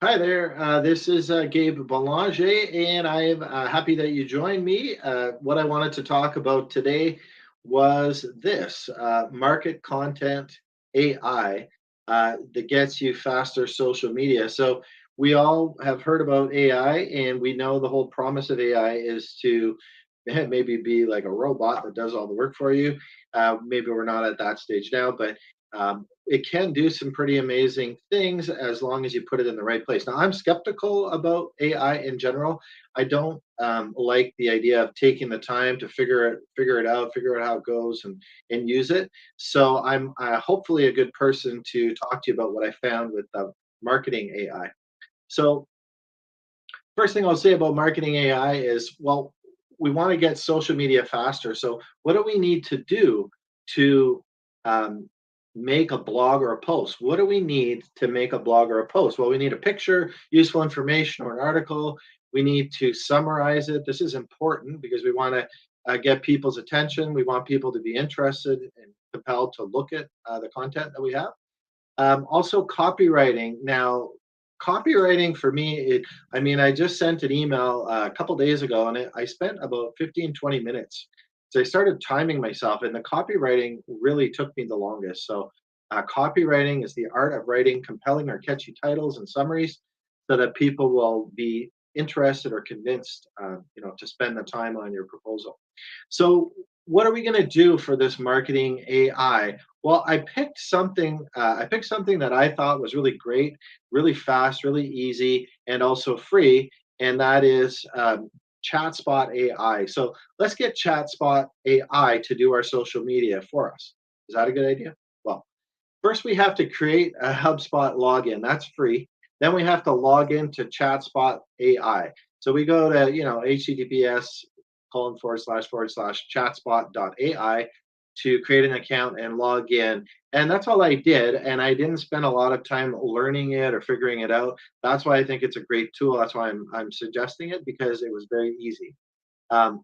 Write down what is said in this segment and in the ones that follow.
Hi there. This is Gabe Boulanger, and I'm happy that you joined me. What I wanted to talk about today was this market content AI that gets you faster social media. So, we all have heard about AI, and we know the whole promise of AI is to maybe be like a robot that does all the work for you. Maybe we're not at that stage now, but it can do some pretty amazing things as long as you put it in the right place. Now, I'm skeptical about AI in general. I don't like the idea of taking the time to figure out how it goes, and use it. So I'm hopefully a good person to talk to you about what I found with marketing AI. So first thing I'll say about marketing AI is, well, we want to get social media faster. So what do we need to do to um, make a blog or a post? What do we need to make a blog or a post? Well, we need a picture, useful information, or an article. We need to summarize it. This is important because we want to get people's attention. We want people to be interested and compelled to look at the content that we have. Also, copywriting. Now, copywriting for me, I mean, I just sent an email a couple days ago, and I spent about 15, 20 minutes. So I started timing myself, and the copywriting really took me the longest. So, copywriting is the art of writing compelling or catchy titles and summaries so that people will be interested or convinced, to spend the time on your proposal. So, what are we going to do for this marketing AI? Well, I picked something that I thought was really great, really fast, really easy, and also free, and that is ChatSpot AI. So let's get ChatSpot AI to do our social media for us. Is that a good idea? Well, first we have to create a HubSpot login. That's free. Then we have to log into ChatSpot AI. So we go to HTTPS colon forward slash chatspot.ai to create an account and log in. And that's all I did. And I didn't spend a lot of time learning it or figuring it out. That's why I think it's a great tool. That's why I'm suggesting it, because it was very easy.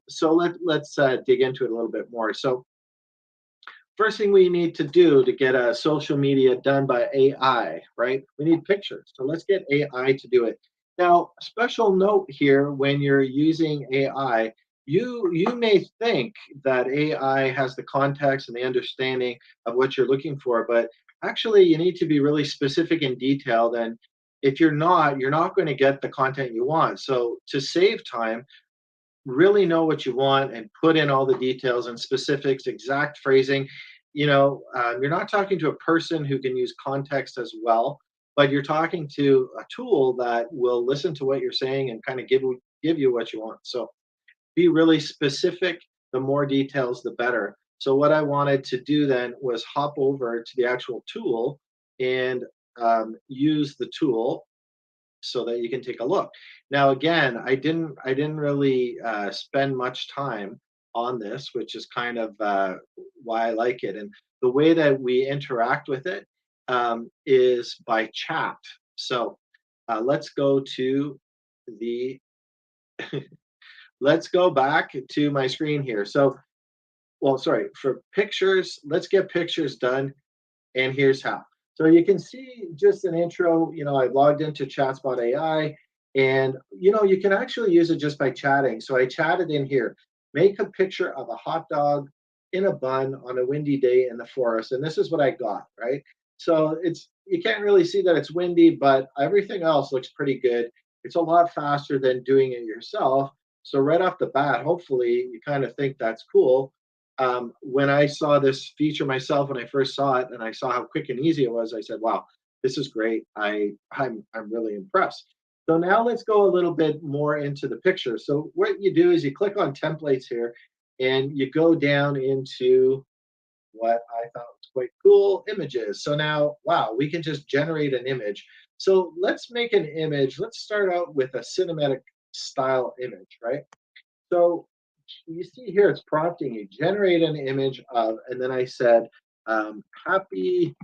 So let's dig into it a little bit more. So first thing we need to do to get a social media done by AI, right? We need pictures. So let's get AI to do it. Now, special note here, when you're using AI, you may think that AI has the context and the understanding of what you're looking for, but actually you need to be really specific and detailed. And if you're not going to get the content you want. So to save time, really know what you want and put in all the details and specifics, exact phrasing. You're not talking to a person who can use context as well, but you're talking to a tool that will listen to what you're saying and kind of give you what you want. So be really specific. The more details, the better. So what I wanted to do then was hop over to the actual tool and use the tool so that you can take a look. Now, again, I didn't really spend much time on this, which is kind of why I like it. And the way that we interact with it is by chat. So let's go to the let's go back to my screen here. So, well, sorry, for pictures, let's get pictures done, and here's how. So you can see just an intro. I logged into ChatSpot AI, and you can actually use it just by chatting. So I chatted in here. Make a picture of a hot dog in a bun on a windy day in the forest, and this is what I got. Right. So you can't really see that it's windy, but everything else looks pretty good. It's a lot faster than doing it yourself. So right off the bat, hopefully you kind of think that's cool. When I saw this feature myself, when I first saw it, and I saw how quick and easy it was, I said, "Wow, this is great. I'm really impressed." So now let's go a little bit more into the picture. So what you do is you click on templates here, and you go down into what I thought was quite cool, images. So now, wow, we can just generate an image. So let's make an image. Let's start out with a cinematic style image, right? So you see here, it's prompting you generate an image of, and then I said, happy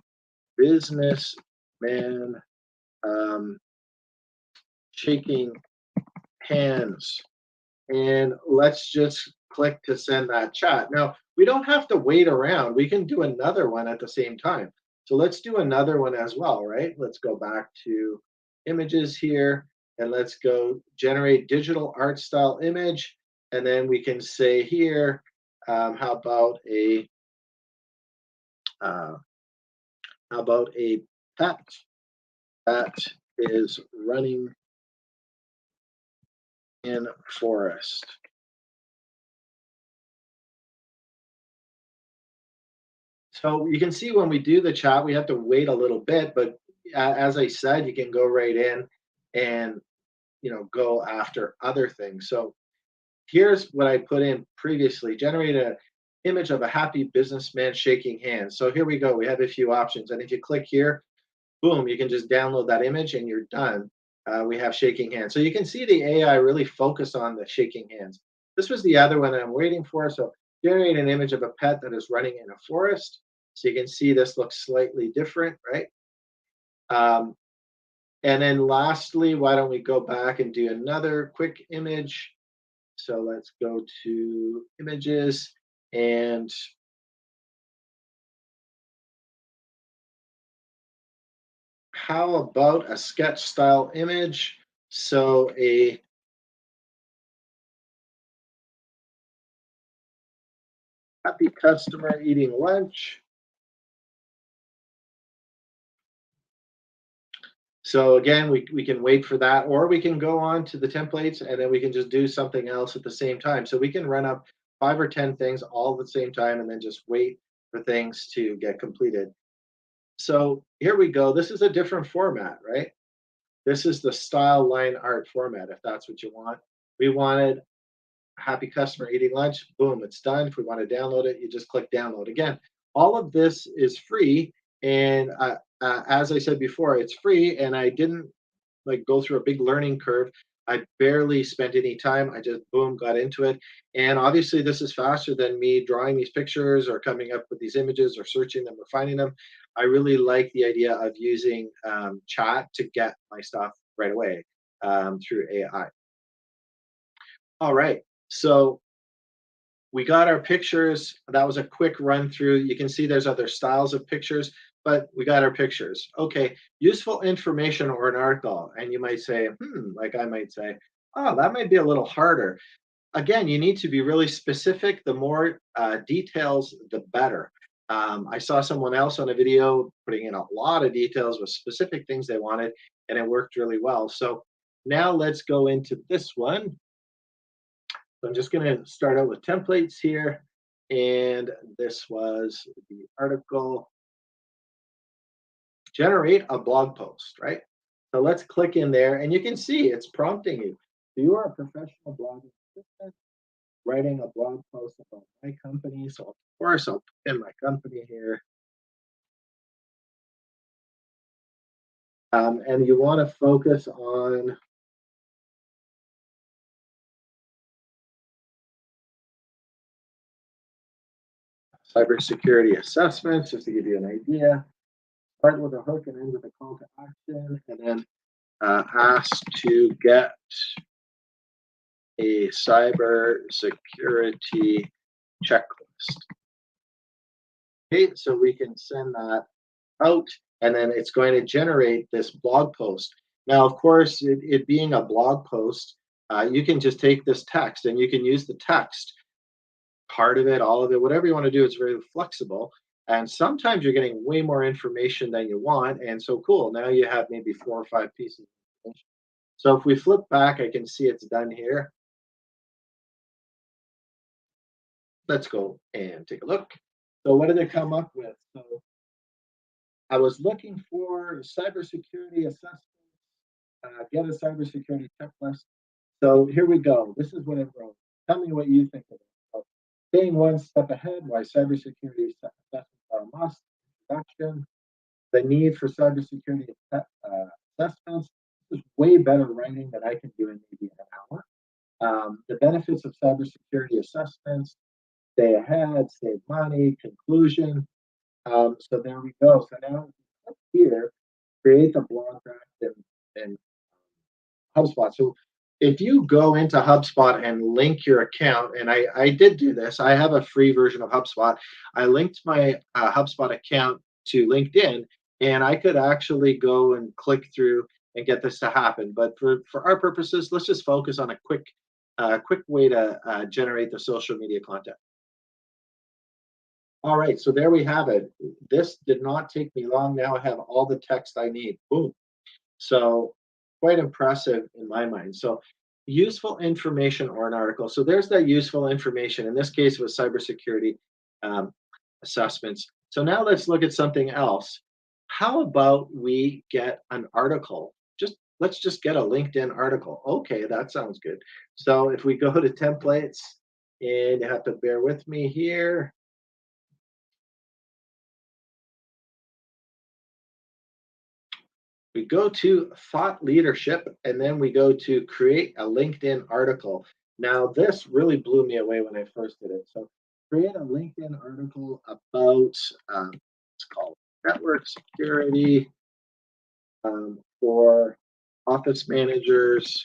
businessman um, shaking hands. And let's just click to send that chat. Now, we don't have to wait around. We can do another one at the same time. So let's do another one as well, right? Let's go back to images here, and let's go generate digital art style image. And then we can say here, how about uh, a pet that is running in forest. So you can see when we do the chat, we have to wait a little bit, but as I said, you can go right in and go after other things. So here's what I put in previously: generate an image of a happy businessman shaking hands. So here we go. We have a few options, and if you click here, boom, you can just download that image and you're done. We have shaking hands. So you can see the AI really focus on the shaking hands. This was the other one that I'm waiting for. So generate an image of a pet that is running in a forest. So you can see this looks slightly different, right? Um, and then lastly, why don't we go back and do another quick image? So let's go to images, and how about a sketch style image? So a happy customer eating lunch. So again, we can wait for that, or we can go on to the templates and then we can just do something else at the same time. So we can run up 5 or 10 things all at the same time and then just wait for things to get completed. So here we go. This is a different format, right? This is the style line art format, if that's what you want. We wanted a happy customer eating lunch. Boom, it's done. If we want to download it, you just click download. Again, all of this is free. And as I said before, it's free. And I didn't like go through a big learning curve. I barely spent any time. I just boom got into it. And obviously this is faster than me drawing these pictures or coming up with these images or searching them or finding them. I really like the idea of using chat to get my stuff right away through AI. All right. So we got our pictures. That was a quick run through. You can see there's other styles of pictures, but we got our pictures. Okay, useful information or an article. And you might say, like I might say, oh, that might be a little harder. Again, you need to be really specific. The more details, the better. I saw someone else on a video putting in a lot of details with specific things they wanted, and it worked really well. So now let's go into this one. So I'm just going to start out with templates here. And this was the article, generate a blog post, right? So let's click in there and you can see it's prompting you. So you are a professional blogging assistant writing a blog post about my company. So of course I'll put in my company here. And you want to focus on cybersecurity assessments, just to give you an idea. Start with a hook and end with a call to action, and then ask to get a cyber security checklist. Okay, so we can send that out and then it's going to generate this blog post. Now, of course, it being a blog post, you can just take this text and you can use the text, part of it, all of it, whatever you want to do. It's very flexible. And sometimes you're getting way more information than you want. And so cool. Now you have maybe 4 or 5 pieces of information. So if we flip back, I can see it's done here. Let's go and take a look. So what did it come up with? So I was looking for cybersecurity assessment, get a cybersecurity checklist. So here we go. This is what it wrote. Tell me what you think of it. So, staying one step ahead, why cybersecurity assessments are a must. Introduction, the need for cybersecurity assessments. This is way better writing than I can do in maybe an hour. The benefits of cybersecurity assessments, stay ahead, save money, conclusion. So there we go. So now here, create the blog draft in HubSpot. So if you go into HubSpot and link your account, and I did do this, I have a free version of HubSpot. I linked my HubSpot account to LinkedIn, and I could actually go and click through and get this to happen. But for our purposes, let's just focus on a quick way to generate the social media content. All right, so there we have it. This did not take me long. Now I have all the text I need. Boom. So quite impressive in my mind. So useful information or an article. So there's that useful information. In this case, it was cybersecurity um, assessments. So now let's look at something else. How about we get an article? Just let's just get a LinkedIn article. Okay, that sounds good. So if we go to templates, and you have to bear with me here. We go to thought leadership, and then we go to create a LinkedIn article. Now, this really blew me away when I first did it. So, create a LinkedIn article about it's called network security for office managers.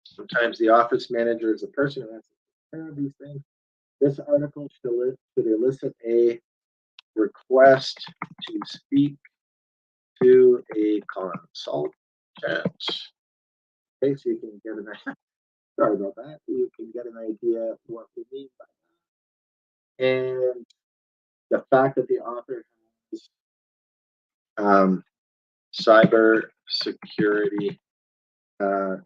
Sometimes the office manager is the person who has to take care of these things. This article should elicit a request to speak to a consultant. Okay, so you can get an sorry about that. You can get an idea what we mean by that. And the fact that the author has um, cyber security uh,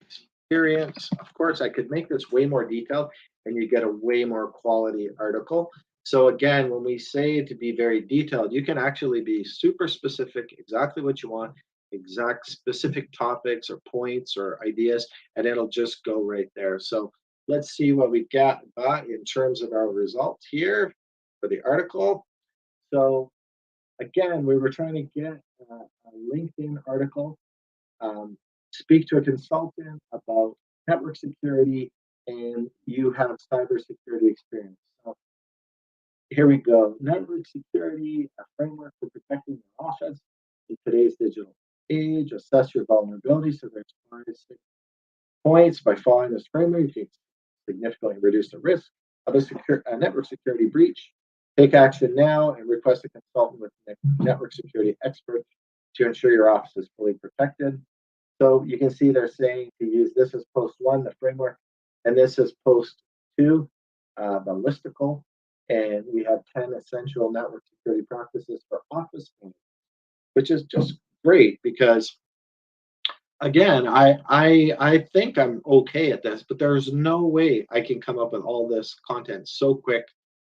experience. Of course, I could make this way more detailed and you get a way more quality article. So again, when we say to be very detailed, you can actually be super specific, exactly what you want, exact specific topics or points or ideas, and it'll just go right there. So let's see what we got in terms of our results here for the article. So again, we were trying to get a LinkedIn article, um, speak to a consultant about network security, and you have cybersecurity experience. So here we go. Network security, a framework for protecting your office in today's digital age. Assess your vulnerabilities. So there's 5 6 points. By following this framework, you can significantly reduce the risk of a network security breach. Take action now and request a consultant with a network security expert to ensure your office is fully protected. So you can see they're saying to use this as post one, the framework, and this is post two, the listicle. And we have 10 essential network security practices for office managers, which is just great because again, I think I'm okay at this, but there's no way I can come up with all this content so quick,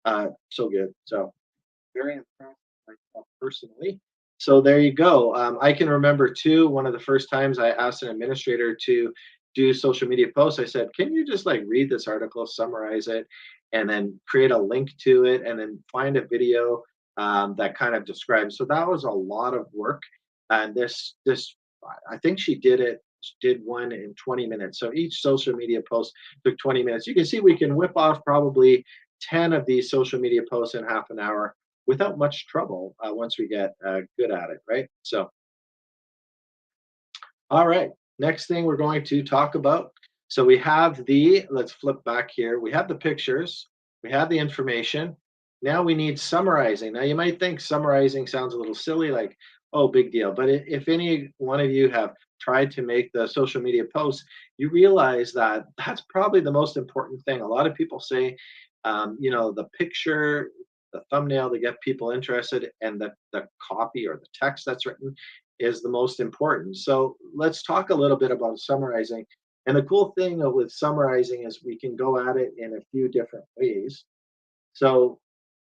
so good. So very impressed myself personally. So there you go. I can remember too, one of the first times I asked an administrator to do social media posts, I said, can you just like read this article, summarize it, and then create a link to it, and then find a video that kind of describes. So that was a lot of work. And this, I think she did one in 20 minutes. So each social media post took 20 minutes. You can see we can whip off probably 10 of these social media posts in half an hour without much trouble once we get good at it, right? So, all right, next thing we're going to talk about. So we have let's flip back here. We have the pictures, we have the information. Now we need summarizing. Now you might think summarizing sounds a little silly, like, oh, big deal. But if any one of you have tried to make the social media posts, you realize that that's probably the most important thing. A lot of people say, the picture, the thumbnail to get people interested, and the copy or the text that's written is the most important. So let's talk a little bit about summarizing. And the cool thing with summarizing is we can go at it in a few different ways. So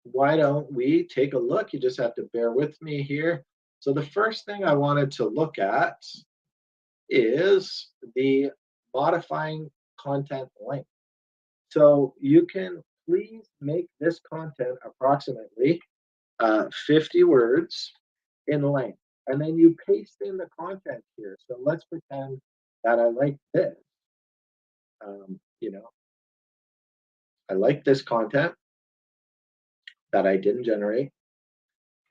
why don't we take a look? You just have to bear with me here. So the first thing I wanted to look at is the modifying content length. So you can please make this content approximately 50 words in length. And then you paste in the content here. So let's pretend that I like this. Um, you know, I like this content that I didn't generate,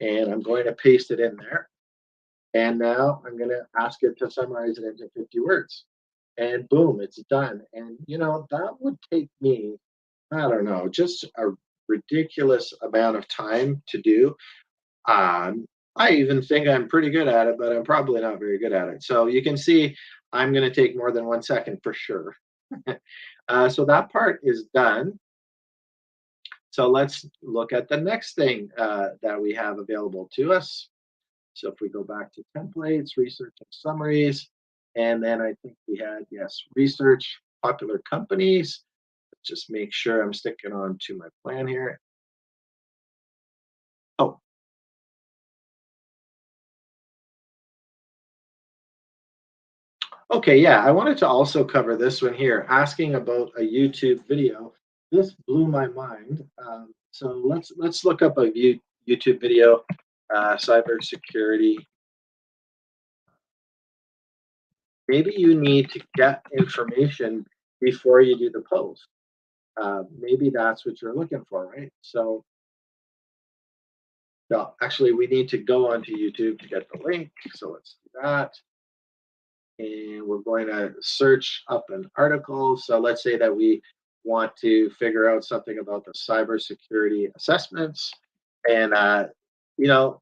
and I'm going to paste it in there. And now I'm going to ask it to summarize it into 50 words. And boom, it's done. And, that would take me, I don't know, just a ridiculous amount of time to do. Um, I even think I'm pretty good at it, but I'm probably not very good at it. So you can see I'm going to take more than 1 second for sure. So that part is done. So let's look at the next thing that we have available to us. So if we go back to templates, research and summaries, and then I think we had, yes, research popular companies. Just make sure I'm sticking on to my plan here. Oh, okay, yeah, I wanted to also cover this one here, asking about a YouTube video. This blew my mind. So let's look up a YouTube video, cybersecurity. Maybe you need to get information before you do the post. Maybe that's what you're looking for, right? So, no, actually, we need to go onto YouTube to get the link. So let's do that. And we're going to search up an article. So let's say that we want to figure out something about the cybersecurity assessments. And, you know,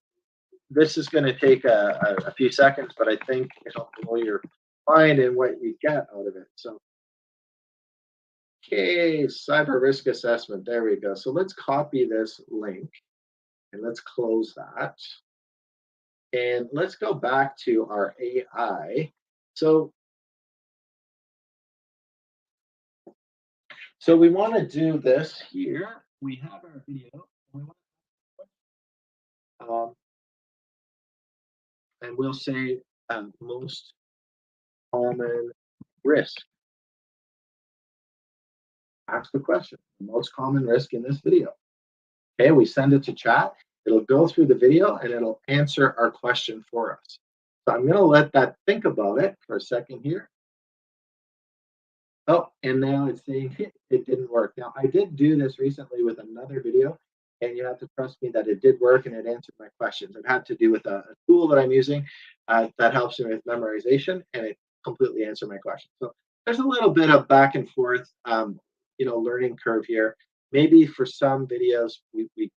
this is going to take a few seconds, but I think it'll blow your mind and what you get out of it. So, okay, cyber risk assessment. There we go. So let's copy this link and let's close that. And let's go back to our AI. So, so we want to do this here. We have our video. We want, um, and we'll say most common risk. Ask the question. The most common risk in this video. Okay, we send it to chat. It'll go through the video and it'll answer our question for us. So I'm going to let that think about it for a second here. Oh, and now it's saying it didn't work. Now, I did do this recently with another video, and you have to trust me that it did work and it answered my questions. It had to do with a tool that I'm using that helps me with memorization, and it completely answered my question. So there's a little bit of back and forth, learning curve here. Maybe for some videos we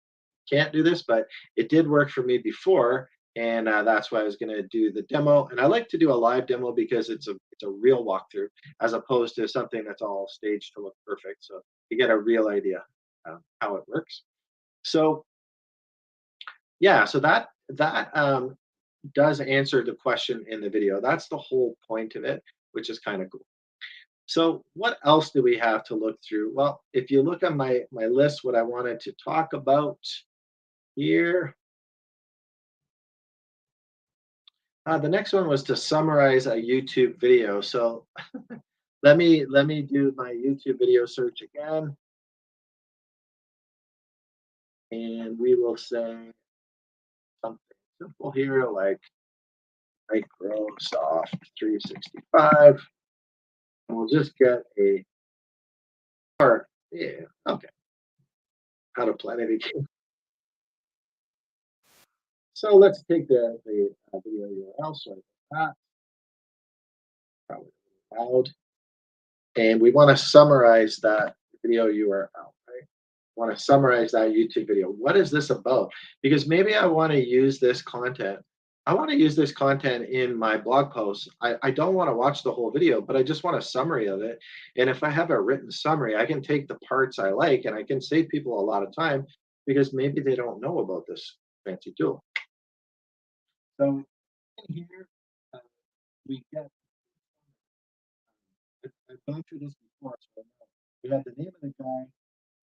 can't do this, but it did work for me before, and that's why I was going to do the demo. And I like to do a live demo because it's a real walkthrough as opposed to something that's all staged to look perfect. So you get a real idea how it works. So yeah, so that does answer the question in the video. That's the whole point of it, which is kind of cool. So what else do we have to look through? Well, if you look on my list, what I wanted to talk about here. The next one was to summarize a YouTube video. So let me do my YouTube video search again, and we will say something simple here like Microsoft 365, and we'll just get a part. Yeah, okay. How to plan it again. So let's take the video URL. Sorry about that. Probably loud. And we want to summarize that video URL, right? Want to summarize that YouTube video. What is this about? Because maybe I want to use this content. I want to use this content in my blog post. I don't want to watch the whole video, but I just want a summary of it. And if I have a written summary, I can take the parts I like and I can save people a lot of time because maybe they don't know about this fancy tool. So in here, uh, we get I've gone through this before, so I know. We have the name of the guy,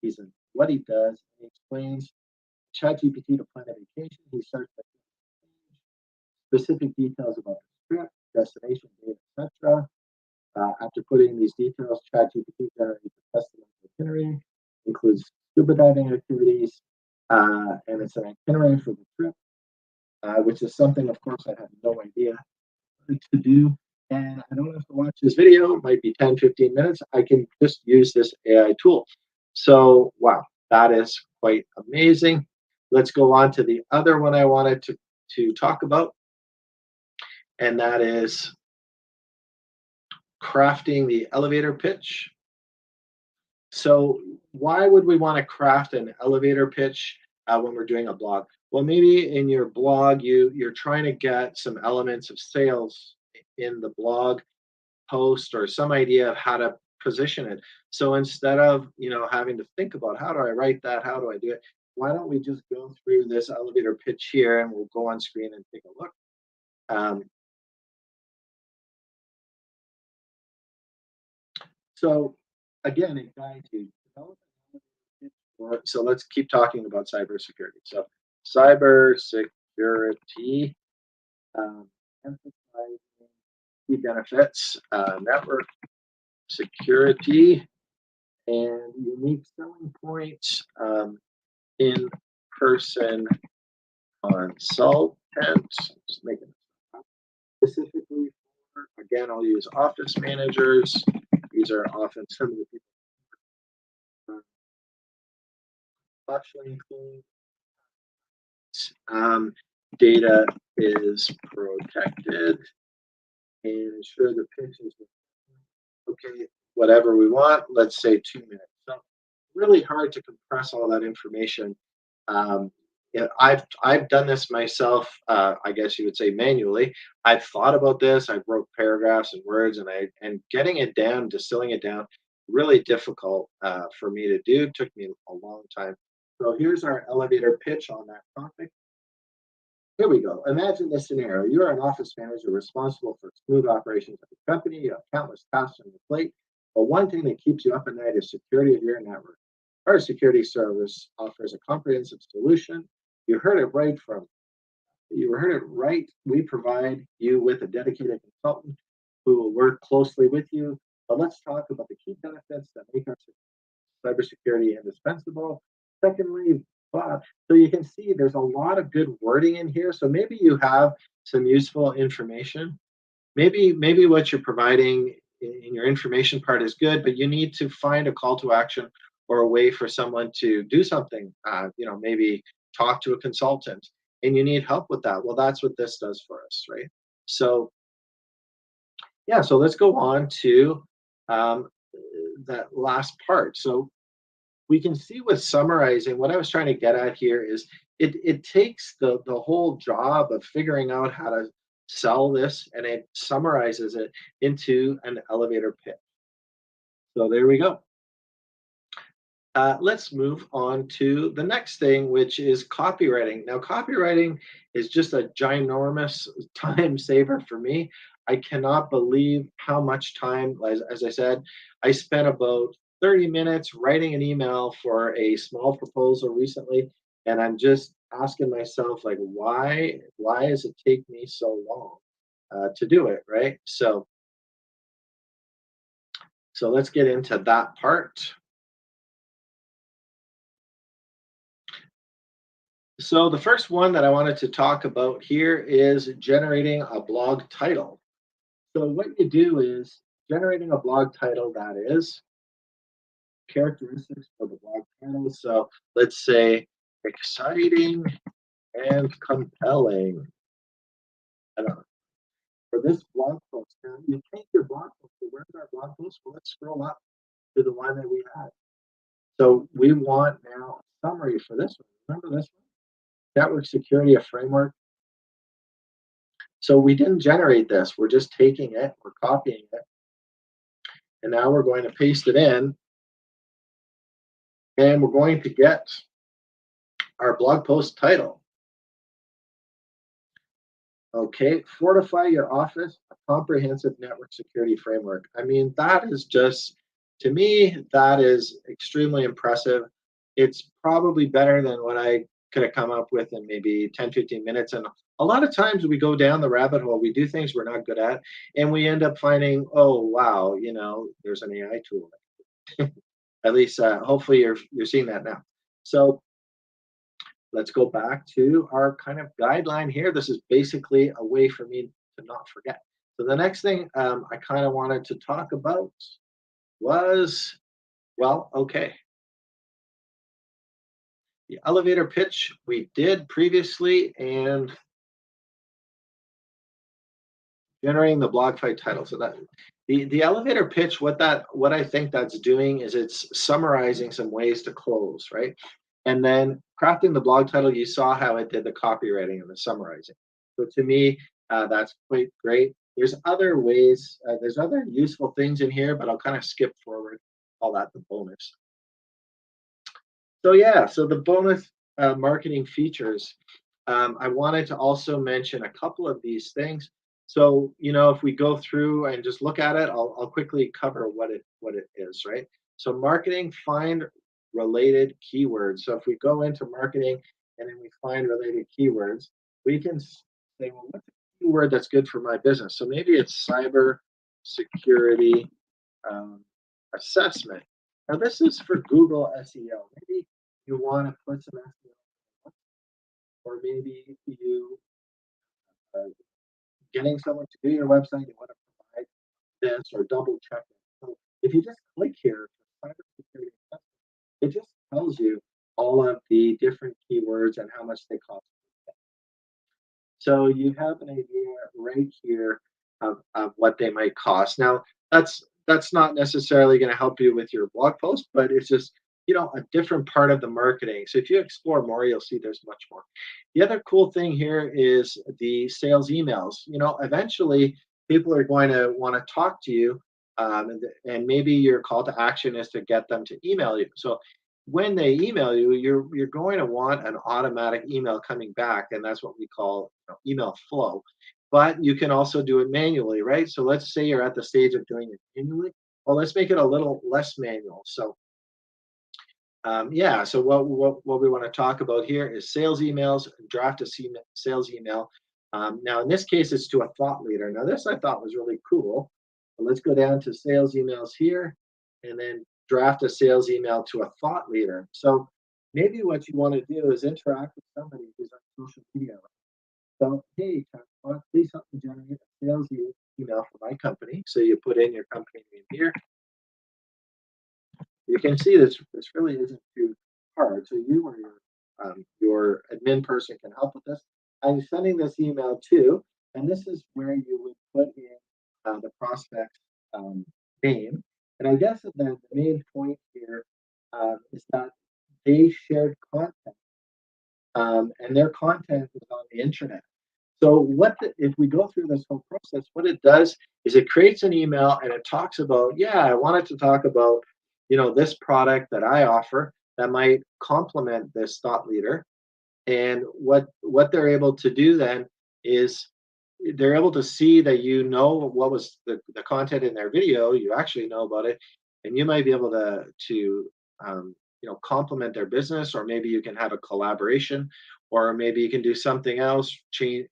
he's a, what he does, he explains ChatGPT to plan a vacation. He starts by specific details about the trip, destination, date, etc. After putting these details, ChatGPT generates a custom itinerary, includes scuba diving activities, and it's an itinerary for the trip, which is something, of course, I have no idea to do. And I don't have to watch this video. It might be 10, 15 minutes. I can just use this AI tool. So, wow, that is quite amazing. Let's go on to the other one I wanted to talk about, and that is crafting the elevator pitch. So, why would we want to craft an elevator pitch when we're doing a blog? Well, maybe in your blog, you're trying to get some elements of sales in the blog post or some idea of how to position it. So instead of, having to think about how do I write that, how do I do it, why don't we just go through this elevator pitch here and we'll go on screen and take a look. Um, so again, it guides you. Develop an elevator pitch so let's keep talking about cybersecurity. So cybersecurity, emphasizing key benefits, network security, and unique selling points, in-person consultant, just making it specifically for, again, I'll use office managers. These are often some of the people actually include um, data is protected and ensure the pitch is okay, whatever we want, let's say 2 minutes. So really hard to compress all that information. Um, I've done this myself. I guess you would say manually. I've thought about this. I wrote paragraphs and words, and getting it down, distilling it down, really difficult for me to do. Took me a long time. So here's our elevator pitch on that topic. Here we go. Imagine this scenario. You're an office manager responsible for smooth operations of the company. You have countless tasks on your plate, but one thing that keeps you up at night is security of your network. Our security service offers a comprehensive solution. You heard it right from you heard it right. We provide you with a dedicated consultant who will work closely with you. But let's talk about the key benefits that make our cybersecurity indispensable. Secondly, so you can see there's a lot of good wording in here. So maybe you have some useful information. Maybe what you're providing in your information part is good, but you need to find a call to action or a way for someone to do something. Maybe talk to a consultant, and you need help with that. Well, that's what this does for us, right? So yeah, so let's go on to um, that last part. So we can see with summarizing, what I was trying to get at here is it takes the whole job of figuring out how to sell this, and it summarizes it into an elevator pitch. So there we go. Let's move on to the next thing, which is copywriting. Now, copywriting is just a ginormous time saver for me. I cannot believe how much time, as I said, I spent about 30 minutes writing an email for a small proposal recently, and I'm just asking myself, like, why does it take me so long to do it, right? So let's get into that part. So the first one that I wanted to talk about here is generating a blog title. So what you do is generating a blog title that is characteristics for the blog title. So let's say exciting and compelling. I don't know. For this blog post, now you take your blog post. So where's our blog post? Well, let's scroll up to the one that we had. So we want now a summary for this one. Remember this one? Network security, a framework. So we didn't generate this. We're just taking it, we're copying it, and now we're going to paste it in, and we're going to get our blog post title. Okay, fortify your office, a comprehensive network security framework. I mean, that is just, to me, that is extremely impressive. It's probably better than what I could have come up with in maybe 10, 15 minutes. And a lot of times we go down the rabbit hole, we do things we're not good at, and we end up finding, oh, wow, there's an AI tool. At least, hopefully, you're seeing that now. So let's go back to our kind of guideline here. This is basically a way for me to not forget. So the next thing I kind of wanted to talk about was, well, okay, the elevator pitch we did previously, and generating the blog fight title. So that the elevator pitch, what I think that's doing is it's summarizing some ways to close, right? And then crafting the blog title, you saw how it did the copywriting and the summarizing. So to me, that's quite great. There's other ways, there's other useful things in here, but I'll kind of skip forward all that, the bonus. So yeah, so the bonus marketing features. I wanted to also mention a couple of these things. So if we go through and just look at it, I'll quickly cover what it is, right? So marketing, find related keywords. So if we go into marketing and then we find related keywords, we can say, well, what's a keyword that's good for my business? So maybe it's cyber security um, assessment. Now this is for Google SEO. Maybe you want to put some SEO, or maybe you uh, getting someone to do your website, you want to provide this or double check it. So if you just click here for cybersecurity assessment, it just tells you all of the different keywords and how much they cost. So you have an idea right here of what they might cost. Now, that's not necessarily going to help you with your blog post, but it's just a different part of the marketing. So if you explore more, you'll see there's much more. The other cool thing here is the sales emails. Eventually people are going to want to talk to you, and maybe your call to action is to get them to email you. So when they email you, you're going to want an automatic email coming back, and that's what we call email flow. But you can also do it manually, right? So let's say you're at the stage of doing it manually. Well, let's make it a little less manual. So yeah, so what we want to talk about here is sales emails, draft a sales email. Now, in this case, it's to a thought leader. Now, this I thought was really cool. But let's go down to sales emails here and then draft a sales email to a thought leader. So maybe what you want to do is interact with somebody who's on social media. So, hey, please help me generate a sales email for my company. So you put in your company name here. You can see this really isn't too hard. So you or your admin person can help with this. I'm sending this email to, and this is where you would put in the prospect's name. And I guess the main point here is that they shared content, and their content is on the internet. So if we go through this whole process, what it does is it creates an email and it talks about, yeah, I wanted to talk about, this product that I offer that might complement this thought leader. And what they're able to do then is they're able to see that what was the content in their video, you actually know about it, and you might be able to complement their business, or maybe you can have a collaboration, or maybe you can do something else,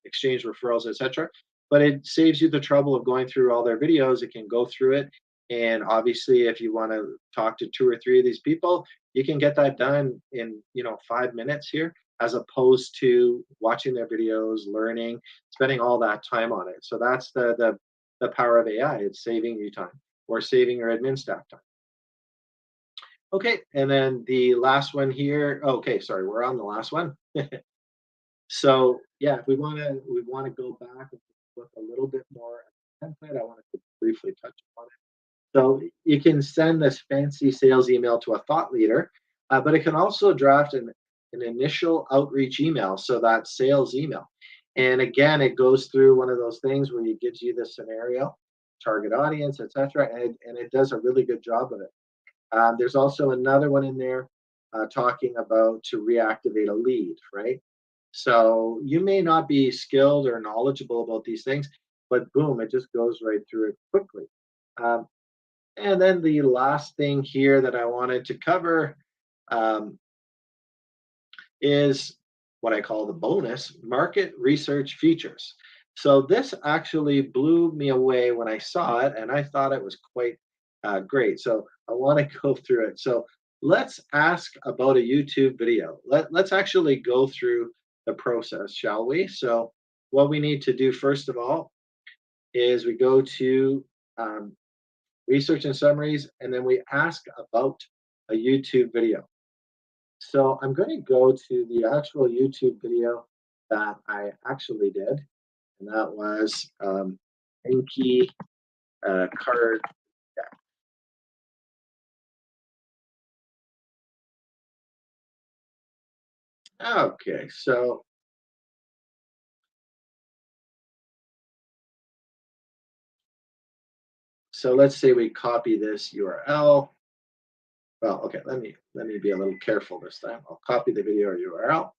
exchange referrals, etc. But it saves you the trouble of going through all their videos. It can go through it, and obviously, if you want to talk to two or three of these people, you can get that done in 5 minutes here, as opposed to watching their videos, learning, spending all that time on it. So that's the power of AI. It's saving you time, or saving your admin staff time. Okay, and then the last one here. Okay, sorry, we're on the last one. So yeah, if we want to go back and look a little bit more at the template, I wanted to briefly touch on it. So you can send this fancy sales email to a thought leader, but it can also draft an initial outreach email, so that sales email. And again, it goes through one of those things where it gives you the scenario, target audience, etc., and it does a really good job of it. There's also another one in there talking about to reactivate a lead, right? So you may not be skilled or knowledgeable about these things, but boom, it just goes right through it quickly. Um, and then the last thing here that I wanted to cover um, is what I call the bonus market research features. So this actually blew me away when I saw it, and I thought it was quite great. So I want to go through it. So let's ask about a YouTube video. Let's actually go through the process, shall we? So what we need to do first of all is we go to um, research and summaries, and then we ask about a YouTube video. So I'm going to go to the actual YouTube video that I actually did, and that was Enki card. Okay, so let's say we copy this URL. Well, okay, let me be a little careful this time. I'll copy the video URL.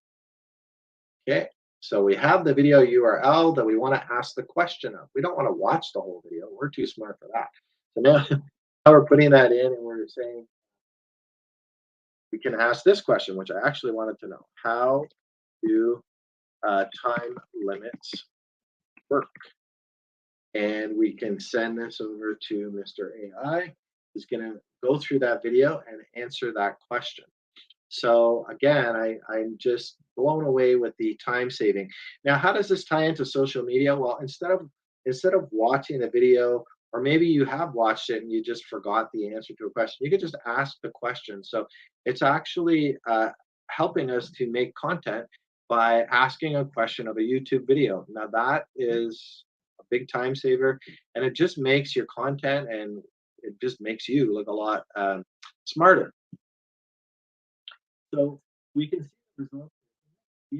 Okay, so we have the video URL that we want to ask the question of. We don't want to watch the whole video. We're too smart for that. So now, now we're putting that in and we're saying we can ask this question, which I actually wanted to know. How do time limits work? And we can send this over to Mr. AI. He's going to go through that video and answer that question. So again, I'm just blown away with the time saving. Now, how does this tie into social media? Well, instead of watching the video, or maybe you have watched it and you just forgot the answer to a question, you could just ask the question. So it's actually helping us to make content by asking a question of a YouTube video. Now that is a big time saver, and it just makes your content and it just makes you look a lot smarter. So we can see the results of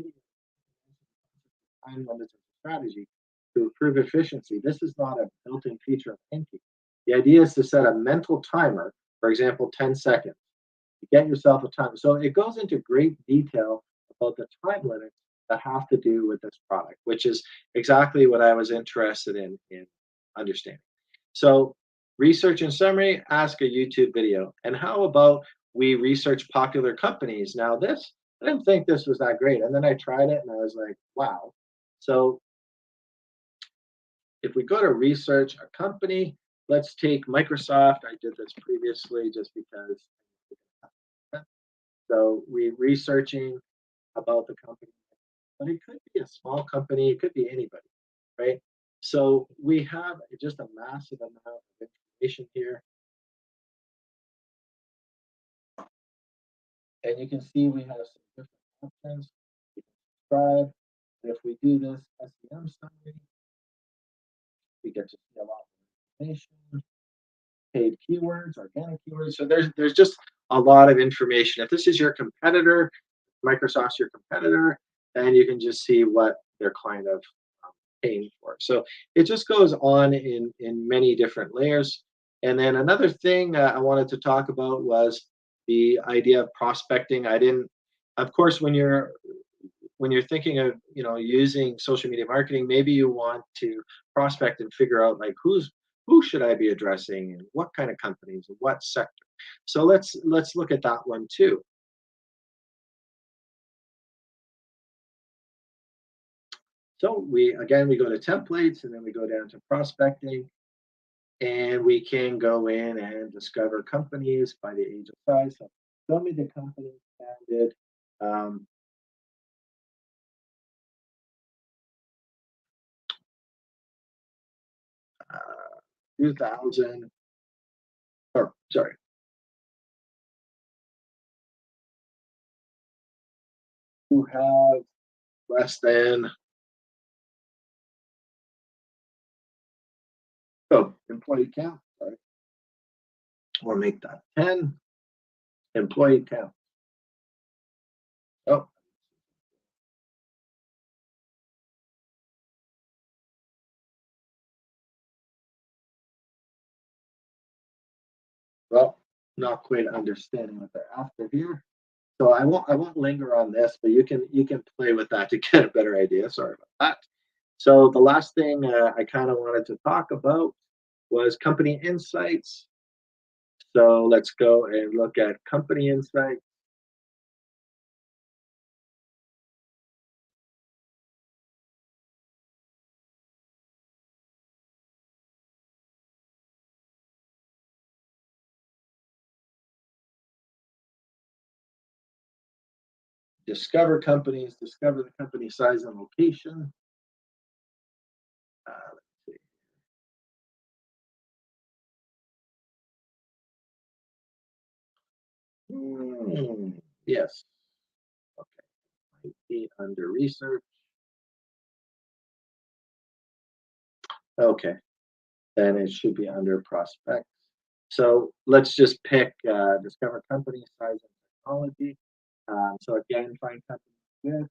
time limits and strategy to improve efficiency. This is not a built-in feature of Enki. The idea is to set a mental timer, for example, 10 seconds, to get yourself a timer. So it goes into great detail about the time limits that have to do with this product, which is exactly what I was interested in understanding. So research and summary, ask a YouTube video. And how about we research popular companies? Now this, I didn't think this was that great. And then I tried it and I was like, wow. So if we go to research a company, let's take Microsoft. I did this previously just because. So we're researching about the company, but it could be a small company, it could be anybody, right? So we have just a massive amount of information here. And you can see we have some different options. We can subscribe. And if we do this SEM summary, we get to see a lot more information, paid keywords, organic keywords. So there's just a lot of information. If this is your competitor, Microsoft's your competitor, then you can just see what they're kind of paying for. So it just goes on in many different layers. And then another thing I wanted to talk about was the idea of prospecting. I didn't, of course, when you're thinking of using social media marketing, maybe you want to prospect and figure out like who should I be addressing and what kind of companies and what sector. So let's look at that one too. So we go to templates and then we go down to prospecting, and we can go in and discover companies by the age of size. So show me the company founded um, uh, 2000, or sorry, who have less than, employee count, sorry, or make that 10 employee count. Oh, well, not quite understanding what they're after here. So I won't linger on this, but you can play with that to get a better idea. Sorry about that. So the last thing I kind of wanted to talk about was company insights. So let's go and look at company insights. Discover companies, discover the company size and location. Let's see. Yes. Okay. Might be under research. Okay. Then it should be under prospects. So let's just pick discover company size and technology. So again, find company. this,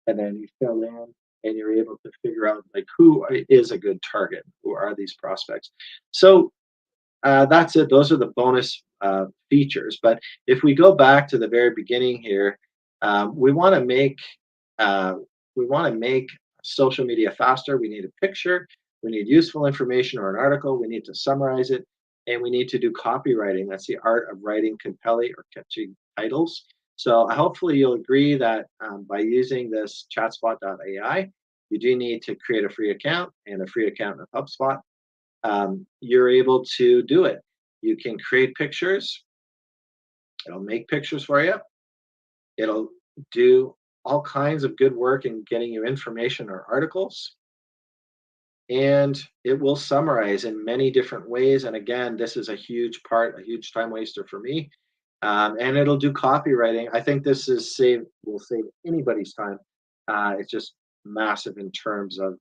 and then you fill in, and you're able to figure out like who is a good target, who are these prospects. So that's it. Those are the bonus features. But if we go back to the very beginning here, we want to make uh, social media faster. We need a picture. We need useful information or an article. We need to summarize it, and we need to do copywriting. That's the art of writing compelling or catchy titles. So hopefully you'll agree that by using this chatspot.ai, you do need to create a free account and a free account in HubSpot. You're able to do it. You can create pictures. It'll make pictures for you. It'll do all kinds of good work in getting you information or articles. And it will summarize in many different ways. And again, this is a huge part, a huge time waster for me. And it'll do copywriting. I think this is will save anybody's time. It's just massive in terms of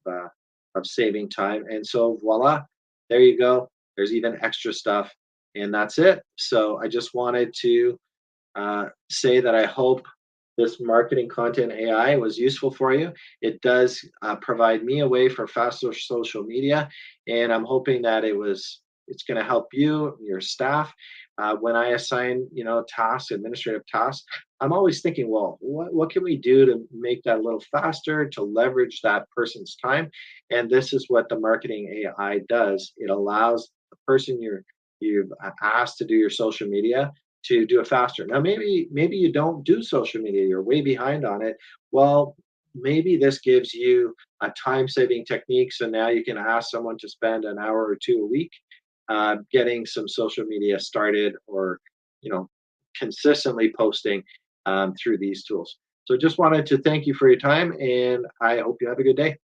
saving time. And so voila, there you go. There's even extra stuff, and that's it. So I just wanted to say that I hope this marketing content AI was useful for you. It does provide me a way for faster social media, and I'm hoping that it's going to help you, your staff. When I assign, tasks, administrative tasks, I'm always thinking, well, what can we do to make that a little faster, to leverage that person's time? And this is what the marketing AI does. It allows the person you've asked to do your social media to do it faster. Now, maybe you don't do social media, you're way behind on it. Well, maybe this gives you a time-saving technique, so now you can ask someone to spend an hour or two a week getting some social media started, or you know consistently posting through these tools. So just wanted to thank you for your time, and I hope you have a good day.